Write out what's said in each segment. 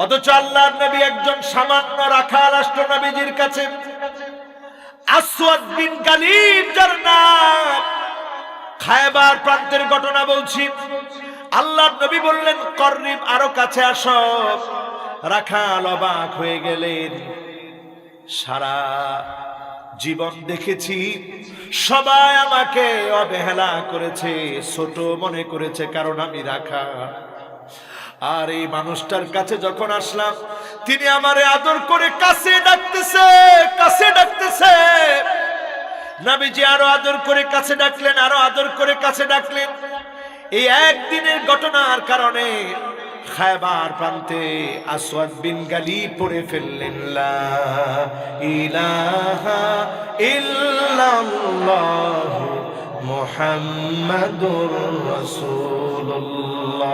অথচ আল্লাহর নবী একজন সামান্য রাখাল আসলো নবীজির কাছে। আসওয়াদ বিন গালিব যার নাম, খায়বার প্রান্তের ঘটনা বলছি। আল্লাহর নবী বললেন, করিব, আরো কাছে আসো। রাখাল অবাক হয়ে গেলেন। সারা জীবন দেখেছি সবাই আমাকে অবহেলা করেছে, ছোট মনে করেছে, কারণ আমি রাখাল। আর এই মানুষটার কাছে যখন আসলাম, তিনি আমারে আদর করে কাছে ডাকতেছে, কাছে ডাকতেছে। নবীজি আরো আদর করে কাছে ডাকলেন, আরো আদর করে কাছে ডাকলেন। এই একদিনের ঘটনার কারণে খায়বার প্রান্তে আসওয়াদ বিন গালিব পড়ে ফেললেন, লা ইলাহা ইল্লাল্লাহ মুহাম্মাদুর রাসূলুল্লাহ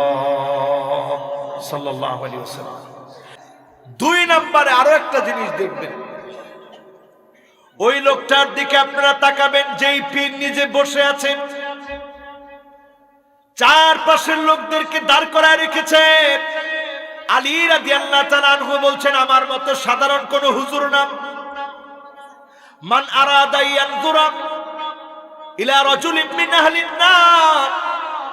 সাল্লাল্লাহু আলাইহি ওয়াসাল্লাম। দুই নম্বরে আরো একটা জিনিস দেখবেন, ওই লোকটার দিকে আপনারা তাকাবেন, যেই পীর নিজে বসে আছেন, চারপাশের লোকদেরকে দাঁড় করায় রেখেছে। আলী রাদিয়াল্লাহু তাআলা আনহু বলছেন, আমার মতো সাধারণ কোন হুজুর না। মান আরাদা ইয়ানজুরা ইলা রাজুলিন মিন আহলিন নার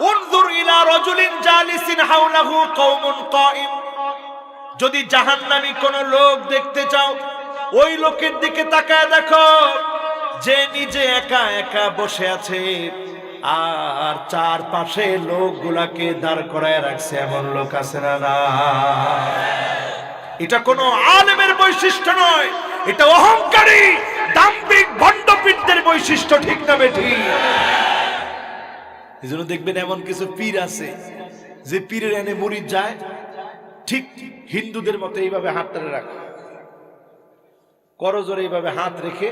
উনজুর ইলা রাজুলিন জালিসিন হাওলাহু কওমুন কাইম। যদি জাহান্নামী কোন লোক দেখতে চাও, ওই লোকের দিকে তাকায় দেখো, যে নিজে একা একা বসে আছে আর চারপাশে লোকগুলাকে দাঁড় করায় রাখছে, এমন লোক আছে না? এটা কোনো আলেমের বৈশিষ্ট্য নয়, এটা অহংকারী দাম্ভিক ভণ্ডপীরদের বৈশিষ্ট্য, ঠিক না বেঠি? এজন্য দেখবেন এমন কিছু পীর আছে, যে পীরের এনে মুরিদ যায়, ঠিক হিন্দুদের মতো এইভাবে হাতটা রাখে, করজোরে এইভাবে হাত রেখে,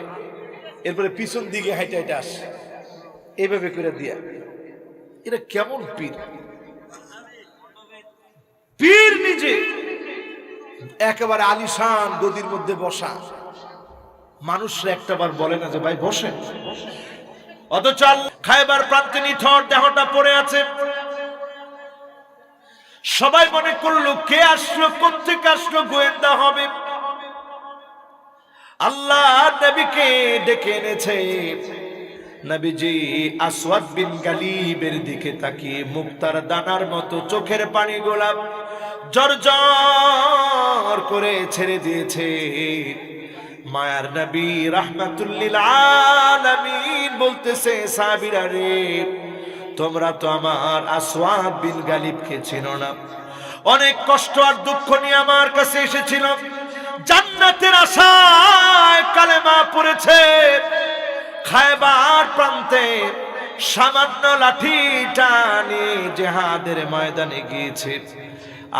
এরপরে পিছন দিকে হাইটে হাইটে আসে, এইভাবে করে দিয়া। এটা কেমন পীর? পীর নিজে একেবারে আলিশান গদির মধ্যে বসা, মানুষরা একটাবার বলে না যে ভাই বসেন। অথচ খায়বার প্রান্তে নিথর দেহটা পড়ে আছে। সবাই মনে করলো কে আসলো, কোত্থেকে আসলো, গোয়েন্দা হবে। আল্লাহ নবীকে ডেকে এনেছে। নবীজি আসওয়াদ বিন গালিবের দিকে তাকিয়ে মুক্তার দানার মতো চোখের পানি গোলাপ জর্জর করে ছেড়ে দিয়েছে। মায়ার নবী রাহমাতুল লিল আলামিন বলতেছে, সাহাবীরা রে, তোমরা তো আমার আসওয়াদ বিন গালিবকে চেনো না। অনেক কষ্ট আর দুঃখ নিয়ে আমার কাছে এসেছিল, জান্নাতের আশায় কালেমা পড়েছে। খায়বার প্রান্তে সামান্য লাঠিটা নিয়ে জিহাদের ময়দানে গিয়েছে।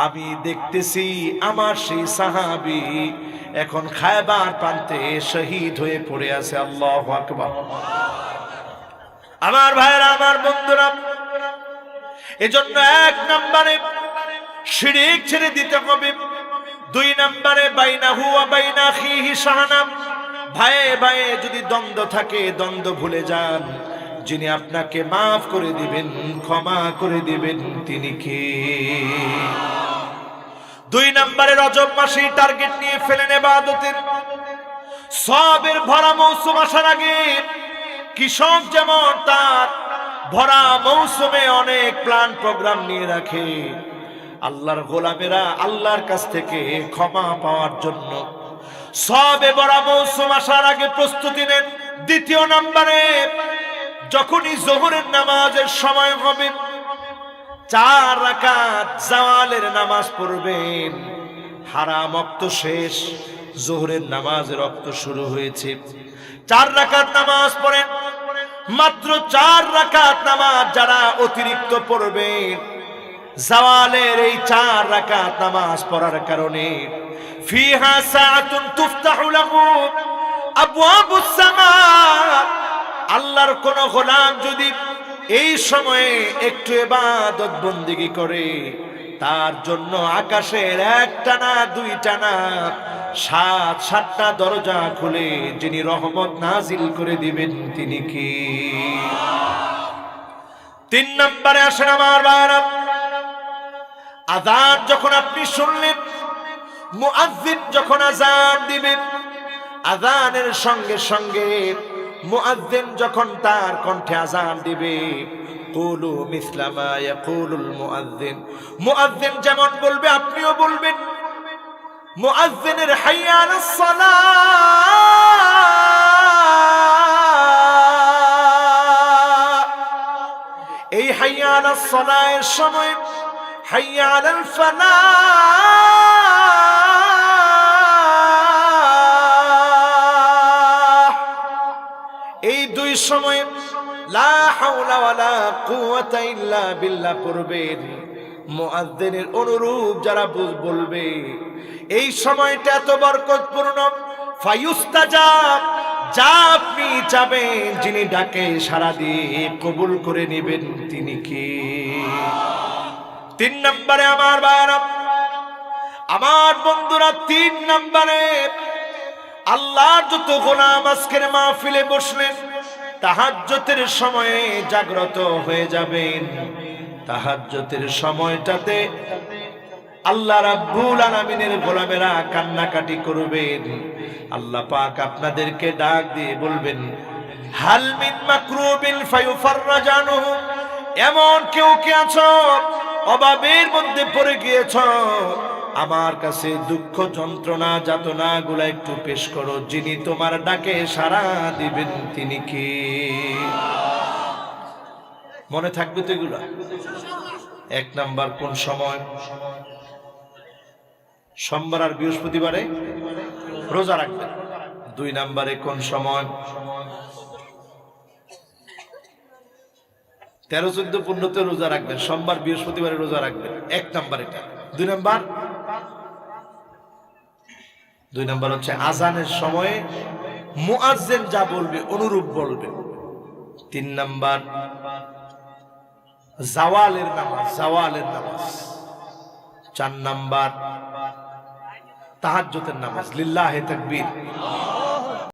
আমি দেখতেছি আমার সেই সাহাবী এখন খায়বার প্রান্তে শহীদ হয়ে পড়ে আছে। আল্লাহু আকবার। আমার ভাইরা, আমার বন্ধুরা, এজন্য এক নম্বরে শিরক ছেড়ে দিতে হবে। দুই নম্বরে বাইনাহু ওয়া বাইনা আখিহি শাহনাম, ভাইয়ে ভাইয়ে যদি দ্বন্দ্ব থাকে, দ্বন্দ্ব ভুলে যান। যিনি আপনাকে মাফ করে দিবেন, ক্ষমা করে দিবেন, তিনি কে? দুই নম্বরে রজব মাসে টার্গেট নিয়ে ফেলেন ইবাদতের। সবের ভরা মৌসুম আসার আগে কৃষক যেমন তার ভরা মৌসুমে অনেক প্ল্যান প্রোগ্রাম নিয়ে রাখে, আল্লাহর গোলামেরা আল্লাহর কাছ থেকে ক্ষমা পাওয়ার জন্য সবে ভরা মৌসুম আসার আগে প্রস্তুতি নেন। দ্বিতীয় নম্বরে যখনই যোহরের নামাজের সময় হবে, 4 রাকাত জাওয়ালের নামাজ পড়বেন। হারাম ওয়াক্ত শেষ, যোহরের নামাজের ওয়াক্ত শুরু হয়েছে। 4 রাকাত নামাজ পড়েন। মাত্র 4 রাকাত নামাজ যারা অতিরিক্ত পড়বেন, জাওয়ালের এই 4 রাকাত নামাজ পড়ার কারণে ফিহা সাআতুন তুফতাহু লাহু আবওয়াবুস সামা। আল্লাহর কোন গোলাম যদি এই সময়ে একটু ইবাদত বন্দেগী করে, তার জন্য আকাশের একটা না দুইটা না 7টা দরজা খুলে যিনি রহমত নাজিল করে দিবেন, তিনি কি? 3 নম্বরে আসেন আমার ভাইরা, আযান যখন আপনি শুনলেন, মুয়াজ্জিন যখন আযান দিবে, আযানের সঙ্গে সঙ্গে মুয়াজ্জিন যখন তার কণ্ঠে আযান দিবে, কুলু মিসলা মা ইয়াকুলুল মুয়াজ্জিন, মুয়াজ্জিন যেমন বলবে আপনিও বলবেন। মুয়াজ্জিনের হাইয়া আলাস সালাহ, এই হাইয়া আলাস সালাহের সময় হাইয়া আলাল ফালাহ, এই দুই সময় লা হাওলা ওয়ালা কুওয়াতা ইল্লা বিল্লাহ পড়বেন। মুয়াজ্জিনের অনুরূপ যারা বলবে, এই সময়টা এত বরকতপূর্ণ। ফায়ুস্তাজাব, যা আপনি চাবেন, যিনি ডাকে সাড়া দিয়ে কবুল করে নেবেন তিনি কে? 3 নম্বরে আমার ভাইরা, আমার বন্ধুরা, 3 নম্বরে আল্লাহর যত গোলাম আজকের মাহফিলে বসলেন, তাহাজ্জুদের সময়ে জাগ্রত হয়ে যাবেন। তাহাজ্জুদের সময়টাতে আল্লাহ রাব্বুল আলামিনের গোলামেরা কান্নাকাটি করবেন। আল্লাহ পাক আপনাদেরকে ডাক দিয়ে বলবেন, হাল মিন মাকরুবিন ফায়ুফাররাজ আনহু, এমন কেউ কে আছো অভাবের মধ্যে পড়ে গিয়েছ, আমার কাছে দুঃখ যন্ত্রণা যাতনা গুলা একটু পেশ করো, যিনি তোমার ডাকে সাড়া দিবেন তিনি কে? মনে থাকবে তো এগুলা? 1 নাম্বার, কোন সময়? সোমবার আর বৃহস্পতিবারে রোজা রাখবেন। 2 নম্বরে কোন সময়? 13, 14, 15-তে রোজা রাখবেন, সোমবার বৃহস্পতিবারে রোজা রাখবেন। 1 নাম্বার এটা। 2 নাম্বার হচ্ছে আজানের সময়ে মুয়াজ্জিন যা বলবে অনুরূপ বলবেন। 3 নাম্বার জাওয়ালের নামাজ, 4 নাম্বার তাহাজ্জুদের নামাজ, লিল্লাহি তাকবীর।